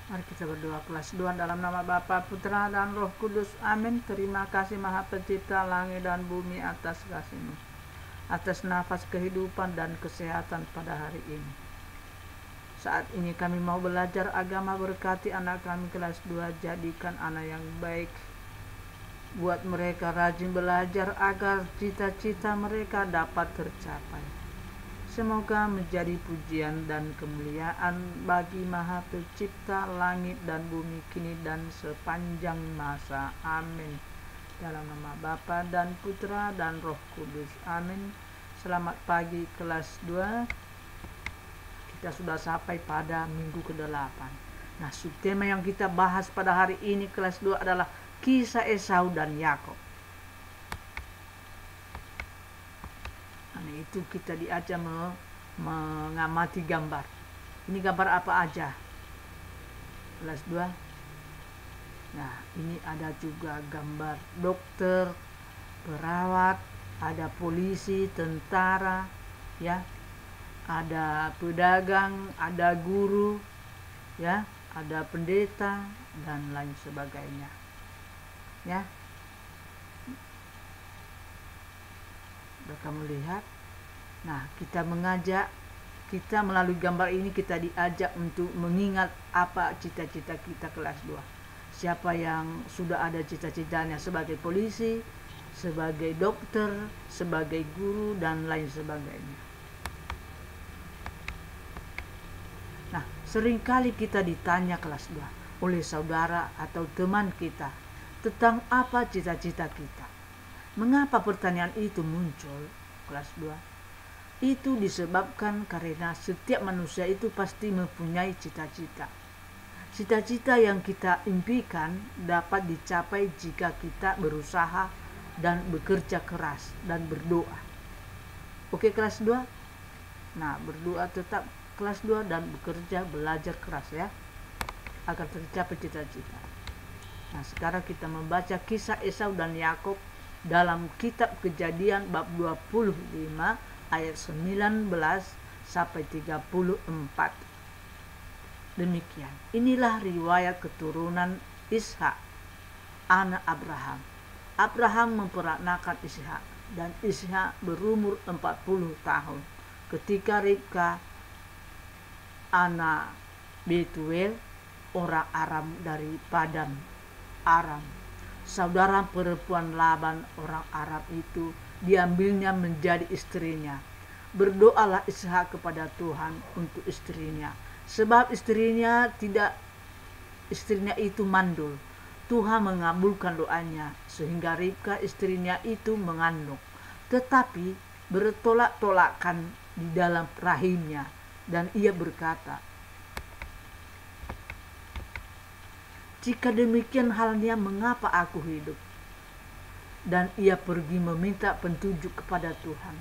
Mari kita berdoa. Kelas 2 dalam nama Bapa, Putra, dan Roh Kudus. Amin. Terima kasih Maha Pencipta langit dan bumi atas kasih-Mu, atas nafas kehidupan dan kesehatan pada hari ini. Saat ini kami mau belajar agama, berkati anak kami kelas 2, jadikan anak yang baik. Buat mereka rajin belajar agar cita-cita mereka dapat tercapai. Semoga menjadi pujian dan kemuliaan bagi Maha Pencipta langit dan bumi kini dan sepanjang masa. Amin. Dalam nama Bapa dan Putra dan Roh Kudus. Amin. Selamat pagi kelas 2. Kita sudah sampai pada minggu ke-8. Nah, subtema yang kita bahas pada hari ini kelas 2 adalah kisah Esau dan Yakub. Nah, itu kita diajak mengamati gambar. Ini gambar apa aja? Kelas 2. Nah, ini ada juga gambar dokter, perawat, ada polisi, tentara, ya. Ada pedagang, ada guru, ya, ada pendeta dan lain sebagainya. Ya. Sudah kamu lihat? Nah, kita melalui gambar ini kita diajak untuk mengingat apa cita-cita kita kelas 2. Siapa yang sudah ada cita-citanya sebagai polisi, sebagai dokter, sebagai guru, dan lain sebagainya. Nah, seringkali kita ditanya kelas 2 oleh saudara atau teman kita tentang apa cita-cita kita. Mengapa pertanyaan itu muncul kelas 2? Itu disebabkan karena setiap manusia itu pasti mempunyai cita-cita. Cita-cita yang kita impikan dapat dicapai jika kita berusaha dan bekerja keras dan berdoa. Oke kelas 2? Nah, berdoa tetap kelas 2 dan bekerja, belajar keras ya, agar tercapai cita-cita. Nah, sekarang kita membaca kisah Esau dan Yakub dalam kitab Kejadian bab 25 ayat 19 sampai 34. Demikian. Inilah riwayat keturunan Ishak, anak Abraham. Abraham memperanakan Ishak dan Ishak berumur 40 tahun ketika Ribka, anak Betuel, orang Aram dari Padan Aram, saudara perempuan Laban orang Arab itu, diambilnya menjadi istrinya. Berdoalah Ishak kepada Tuhan untuk istrinya, sebab istrinya itu mandul. Tuhan mengabulkan doanya sehingga Ribka istrinya itu mengandung, tetapi bertolak-tolakan di dalam rahimnya. Dan ia berkata, jika demikian halnya, mengapa aku hidup? Dan ia pergi meminta petunjuk kepada Tuhan.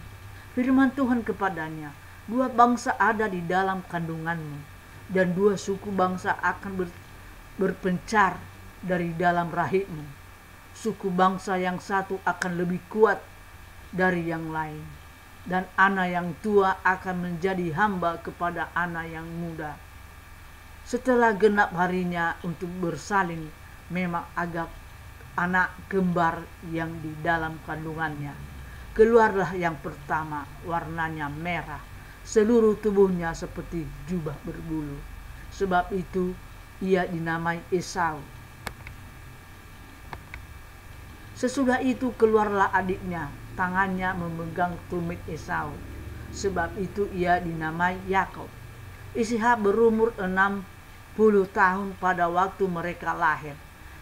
Firman Tuhan kepadanya, 2 bangsa ada di dalam kandunganmu, dan 2 suku bangsa akan berpencar dari dalam rahimmu. Suku bangsa yang satu akan lebih kuat dari yang lain, dan anak yang tua akan menjadi hamba kepada anak yang muda. Setelah genap harinya untuk bersalin, memang agak anak kembar yang di dalam kandungannya. Keluarlah yang pertama, warnanya merah, seluruh tubuhnya seperti jubah berbulu. Sebab itu ia dinamai Esau. Sesudah itu keluarlah adiknya, tangannya memegang tumit Esau. Sebab itu ia dinamai Yakub. Ishak berumur 60 tahun pada waktu mereka lahir.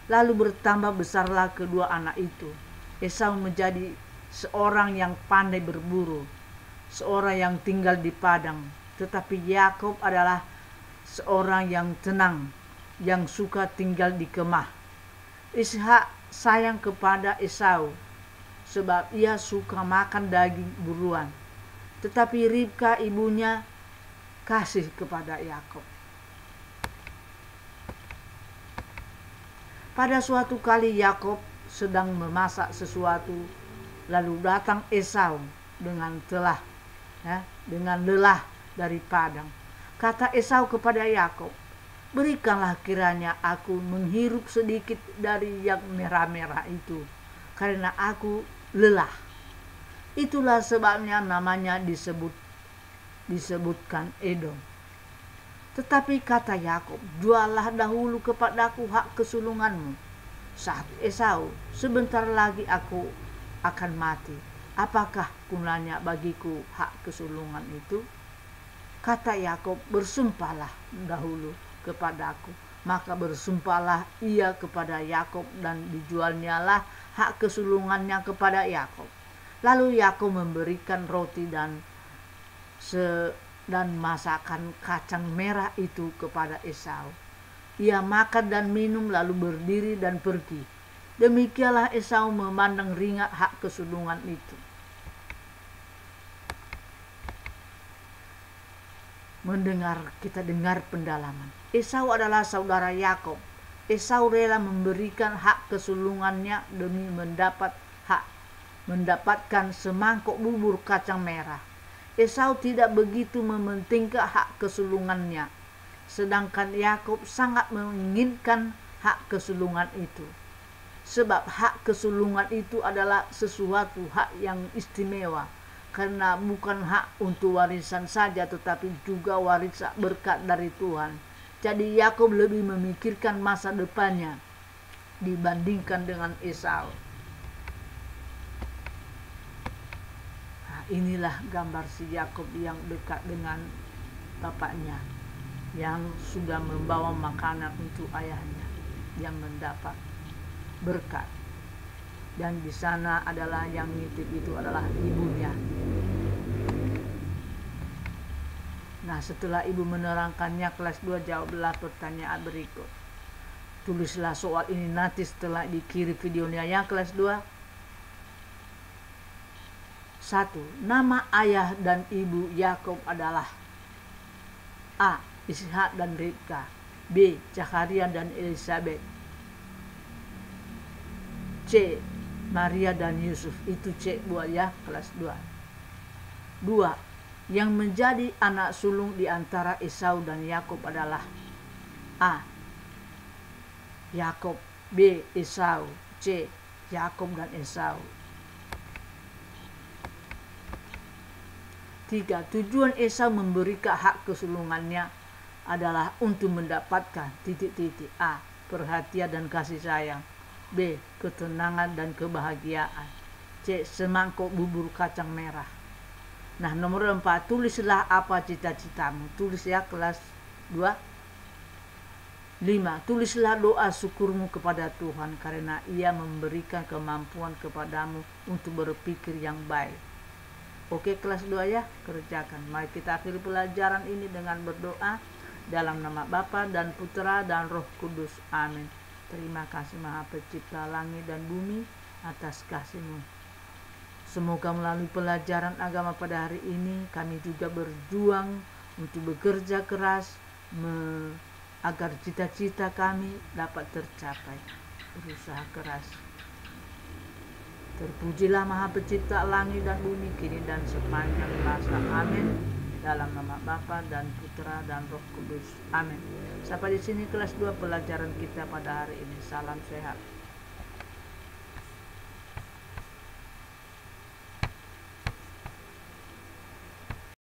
Lalu bertambah besarlah kedua anak itu. Esau menjadi seorang yang pandai berburu, seorang yang tinggal di padang. Tetapi Yakub adalah seorang yang tenang, yang suka tinggal di kemah. Ishak sayang kepada Esau, sebab ia suka makan daging buruan. Tetapi Ribka ibunya kasih kepada Yakub. Pada suatu kali Yakub sedang memasak sesuatu, lalu datang Esau dengan lelah dari padang. Kata Esau kepada Yakub, Berikanlah kiranya aku menghirup sedikit dari yang merah-merah itu, karena aku lelah. Itulah sebabnya namanya disebutkan Edom. Tetapi kata Yakub, juallah dahulu kepadaku hak kesulunganmu. Saat Esau, sebentar lagi aku akan mati. Apakah gunanya bagiku hak kesulungan itu? Kata Yakub, bersumpahlah dahulu kepadaku. Maka bersumpahlah ia kepada Yakub, dan dijualnyalah hak kesulungannya kepada Yakub. Lalu Yakub memberikan roti dan masakan kacang merah itu kepada Esau. Ia makan dan minum lalu berdiri dan pergi. Demikianlah Esau memandang ringan hak kesulungan itu. Kita dengar pendalaman. Esau adalah saudara Yakub. Esau rela memberikan hak kesulungannya demi mendapatkan semangkuk bubur kacang merah. Esau tidak begitu mementingkan hak kesulungannya, sedangkan Yakub sangat menginginkan hak kesulungan itu. Sebab hak kesulungan itu adalah sesuatu hak yang istimewa, karena bukan hak untuk warisan saja, tetapi juga warisan berkat dari Tuhan. Jadi Yakub lebih memikirkan masa depannya dibandingkan dengan Esau. Nah, inilah gambar si Yakub yang dekat dengan bapaknya, yang sudah membawa makanan untuk ayahnya yang mendapat berkat. Dan di sana adalah yang nitip itu adalah ibunya. Nah, setelah ibu menerangkannya, kelas 2 jawablah pertanyaan berikut. Tulislah soal ini nanti setelah dikirim videonya ya kelas 2. 1. Nama ayah dan ibu Yakub adalah A. Ishak dan Ribka, B. Zakaria dan Elizabeth, C. Maria dan Yusuf. Itu C buat ya kelas 2. 2. Yang menjadi anak sulung di antara Esau dan Yakub adalah A. Yakub, B. Esau, C. Yakub dan Esau. 3. Tujuan Esau memberikan hak kesulungannya adalah untuk mendapatkan A. Perhatian dan kasih sayang, B. Ketenangan dan kebahagiaan, C. Semangkuk bubur kacang merah. Nah, nomor 4, tulislah apa cita-citamu. Tulis ya kelas 2. 5. Tulislah doa syukurmu kepada Tuhan karena Ia memberikan kemampuan kepadamu untuk berpikir yang baik. Oke kelas 2 ya, kerjakan. Mari kita akhiri pelajaran ini dengan berdoa. Dalam nama Bapa dan Putra dan Roh Kudus. Amin. Terima kasih Maha Pencipta langit dan bumi atas kasih-Mu. Semoga melalui pelajaran agama pada hari ini kami juga berjuang untuk bekerja keras agar cita-cita kami dapat tercapai. Berusaha keras. Terpujilah Maha Pencipta langit dan bumi kini dan sepanjang masa. Amin. Dalam nama Bapa dan Putra dan Roh Kudus. Amin. Sampai di sini kelas 2 pelajaran kita pada hari ini. Salam sehat.